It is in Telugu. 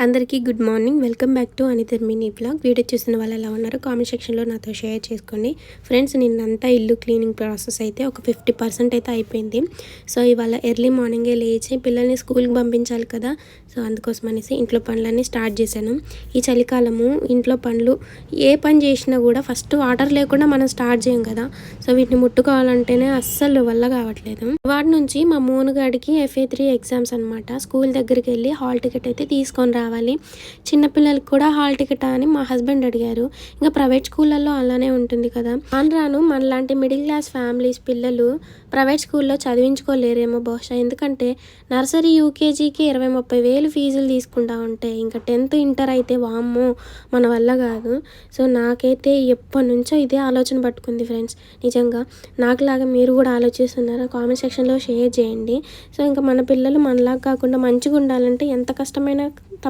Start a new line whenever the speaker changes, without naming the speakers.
అందరికీ good morning. Welcome back to another mini blog. Video చూసిన వాళ్ళు ఎలా ఉన్నారు కామెంట్ సెక్షన్లో నాతో షేర్ చేసుకోండి. ఫ్రెండ్స్, నిన్నంతా ఇల్లు క్లీనింగ్ ప్రాసెస్ అయితే ఒక 50% అయితే అయిపోయింది. సో ఇవాళ ఎర్లీ మార్నింగే లేచి పిల్లల్ని స్కూల్కి పంపించాలి కదా. సో అందుకోసం అనేసి ఇంట్లో పనులన్నీ స్టార్ట్ చేశాను. ఈ చలికాలము ఇంట్లో పనులు ఏ పని చేసినా కూడా ఫస్ట్ వాటర్ లేకుండా మనం స్టార్ట్ చేయం కదా. సో వీటిని ముట్టుకోవాలంటేనే అస్సలు వల్ల కావట్లేదు. వాటి నుంచి మా మూనుగాడికి FA3 ఎగ్జామ్స్ అనమాట. స్కూల్ దగ్గరికి వెళ్ళి హాల్ టికెట్ అయితే తీసుకొని రావాలి. చిన్నపిల్లలకి కూడా హాల్ టికెట్ అని మా హస్బెండ్ అడిగారు. ఇంకా ప్రైవేట్ స్కూళ్ళల్లో అలానే ఉంటుంది కదా. రాను మనలాంటి మిడిల్ క్లాస్ ఫ్యామిలీస్ పిల్లలు ప్రైవేట్ స్కూల్లో చదివించుకోలేరేమో బహుశా. ఎందుకంటే నర్సరీ యూకేజీకి 20-30 వేలు ఫీజులు తీసుకుంటా ఉంటే ఇంకా 10th ఇంటర్ అయితే వామ్మో మన వల్ల కాదు. సో నాకైతే ఎప్పటి నుంచో ఇదే ఆలోచన పట్టుకుంది ఫ్రెండ్స్. నిజంగా నాకులాగా మీరు కూడా ఆలోచిస్తున్నారా? కామెంట్ సెక్షన్లో షేర్ చేయండి. సో ఇంకా మన పిల్లలు మనలాగా కాకుండా మంచిగా ఉండాలంటే ఎంత కష్టమైనా